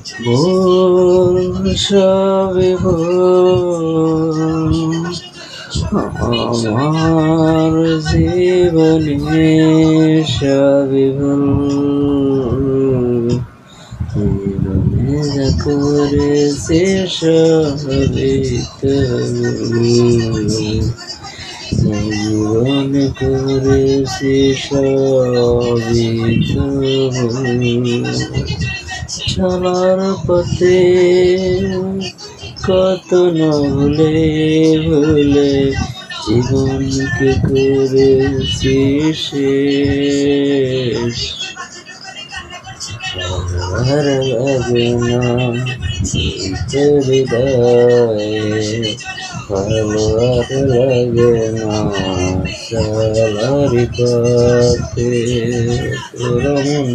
ভুল সবই ভুল আমার জীবনে সবই ভুল জীবনে যা করেছি সবই তো ভুল জীবনে করেছি সবই তো ভুল চলার পথে কত না ভুলে ভুলে জীবনকে করেছি শেষ আর লাগে না তোর হৃদয়ে ভালো আর লাগে না চলার পথে তোর মন